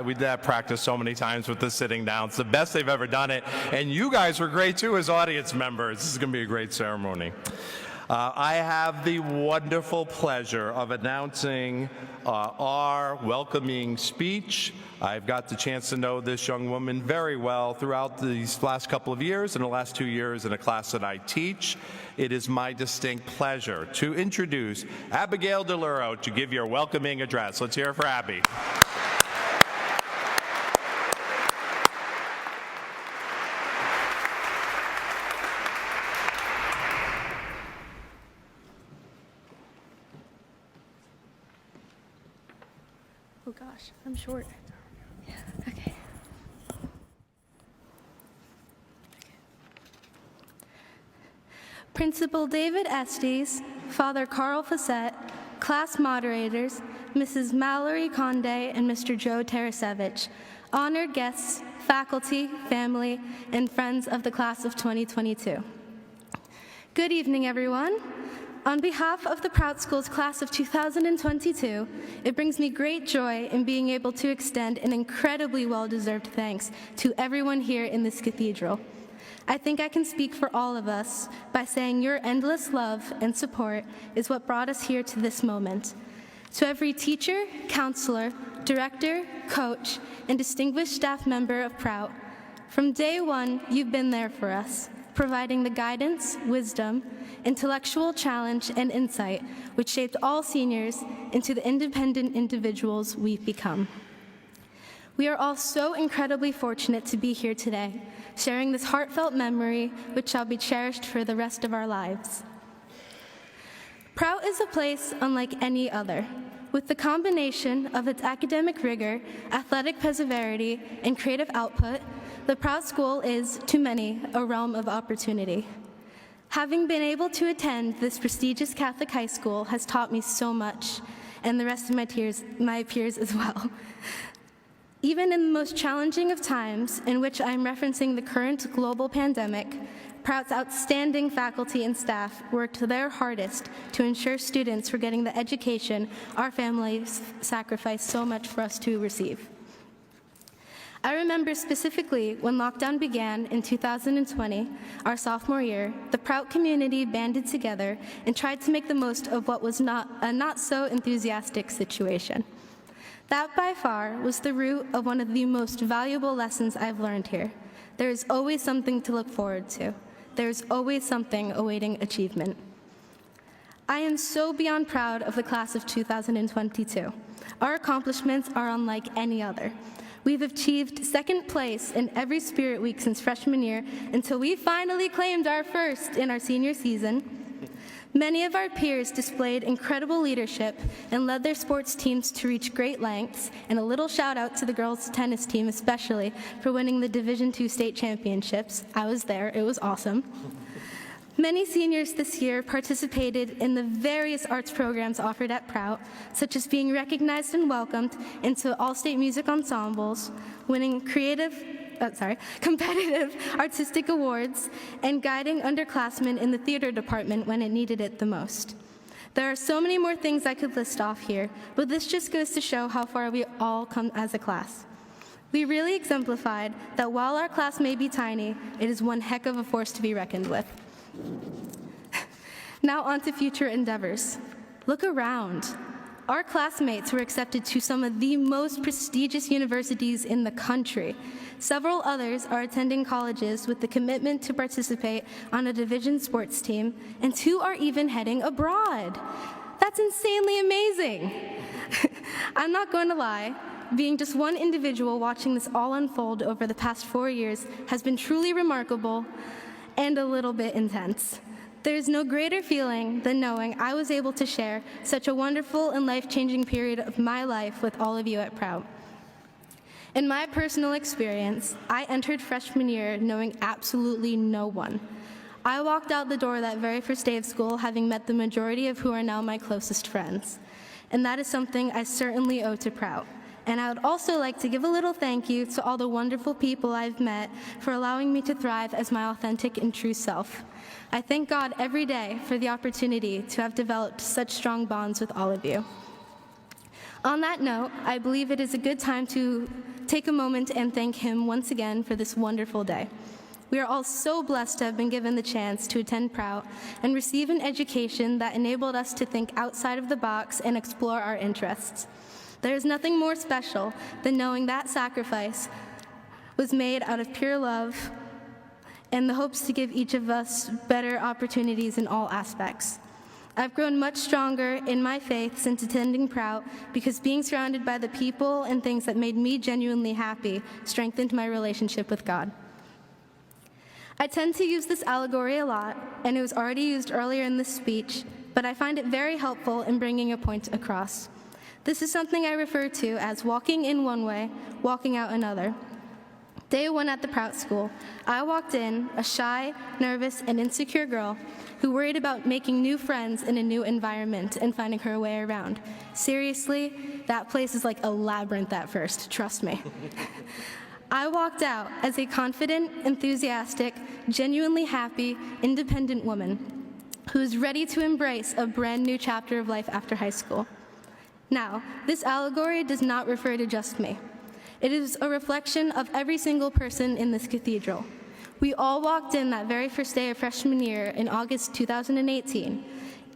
We did that practice so many times with the sitting down. It's the best they've ever done it. And you guys were great too as audience members. This is going to be a great ceremony. I have the wonderful pleasure of announcing our welcoming speech. I've got the chance to know this young woman very well throughout these last couple of years and the last 2 years in a class that I teach. It is my distinct pleasure to introduce Abigail DiIuro's to give your welcoming address. Let's hear it for Abby. Oh gosh, I'm short. Yeah, okay. Principal David Estes, Father Carl Fassett, class moderators, Mrs. Mallory Conde and Mr. Joe Tarasevich, honored guests, faculty, family, and friends of the class of 2022. Good evening, everyone. On behalf of the Prout School's class of 2022, it brings me great joy in being able to extend an incredibly well-deserved thanks to everyone here in this cathedral. I think I can speak for all of us by saying your endless love and support is what brought us here to this moment. To every teacher, counselor, director, coach, and distinguished staff member of Prout, from day one, you've been there for us, providing the guidance, wisdom, intellectual challenge, and insight which shaped all seniors into the independent individuals we've become. We are all so incredibly fortunate to be here today, sharing this heartfelt memory which shall be cherished for the rest of our lives. Prout is a place unlike any other. With the combination of its academic rigor, athletic perseverity, and creative output, the Prout School is, to many, a realm of opportunity. Having been able to attend this prestigious Catholic high school has taught me so much, and the rest of my peers as well. Even in the most challenging of times, in which I'm referencing the current global pandemic, Prout's outstanding faculty and staff worked their hardest to ensure students were getting the education our families sacrificed so much for us to receive. I remember specifically when lockdown began in 2020, our sophomore year, the Prout community banded together and tried to make the most of what was a not so enthusiastic situation. That by far was the root of one of the most valuable lessons I've learned here. There is always something to look forward to. There is always something awaiting achievement. I am so beyond proud of the class of 2022. Our accomplishments are unlike any other. We've achieved second place in every Spirit Week since freshman year until we finally claimed our first in our senior season. Many of our peers displayed incredible leadership and led their sports teams to reach great lengths, and a little shout out to the girls' tennis team especially for winning the Division II state championships. I was there, it was awesome. Many seniors this year participated in the various arts programs offered at Prout, such as being recognized and welcomed into all-state music ensembles, winning competitive artistic awards, and guiding underclassmen in the theater department when it needed it the most. There are so many more things I could list off here, but this just goes to show how far we all come as a class. We really exemplified that while our class may be tiny, it is one heck of a force to be reckoned with. Now on to future endeavors. Look around. Our classmates were accepted to some of the most prestigious universities in the country. Several others are attending colleges with the commitment to participate on a division sports team, and 2 are even heading abroad. That's insanely amazing. I'm not going to lie, being just one individual watching this all unfold over the past 4 years has been truly remarkable and a little bit intense. There's no greater feeling than knowing I was able to share such a wonderful and life-changing period of my life with all of you at Prout. In my personal experience, I entered freshman year knowing absolutely no one. I walked out the door that very first day of school having met the majority of who are now my closest friends. And that is something I certainly owe to Prout. And I would also like to give a little thank you to all the wonderful people I've met for allowing me to thrive as my authentic and true self. I thank God every day for the opportunity to have developed such strong bonds with all of you. On that note, I believe it is a good time to take a moment and thank him once again for this wonderful day. We are all so blessed to have been given the chance to attend Prout and receive an education that enabled us to think outside of the box and explore our interests. There is nothing more special than knowing that sacrifice was made out of pure love and the hopes to give each of us better opportunities in all aspects. I've grown much stronger in my faith since attending Prout because being surrounded by the people and things that made me genuinely happy strengthened my relationship with God. I tend to use this allegory a lot, and it was already used earlier in this speech, but I find it very helpful in bringing a point across. This is something I refer to as walking in one way, walking out another. Day one at the Prout School, I walked in, a shy, nervous, and insecure girl who worried about making new friends in a new environment and finding her way around. Seriously, that place is like a labyrinth at first, trust me. I walked out as a confident, enthusiastic, genuinely happy, independent woman who is ready to embrace a brand new chapter of life after high school. Now, this allegory does not refer to just me. It is a reflection of every single person in this cathedral. We all walked in that very first day of freshman year in August 2018.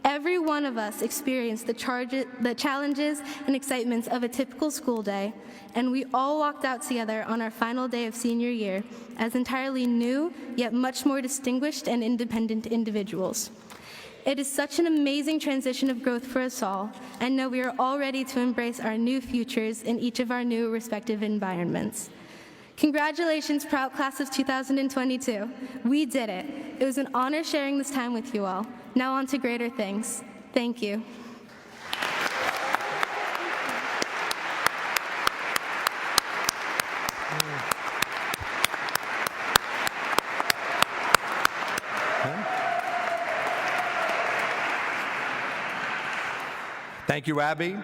Every one of us experienced the challenges and excitements of a typical school day, and we all walked out together on our final day of senior year as entirely new, yet much more distinguished and independent individuals. It is such an amazing transition of growth for us all, and know we are all ready to embrace our new futures in each of our new respective environments. Congratulations, Prout Class of 2022. We did it. It was an honor sharing this time with you all. Now on to greater things. Thank you. Thank you, Abby.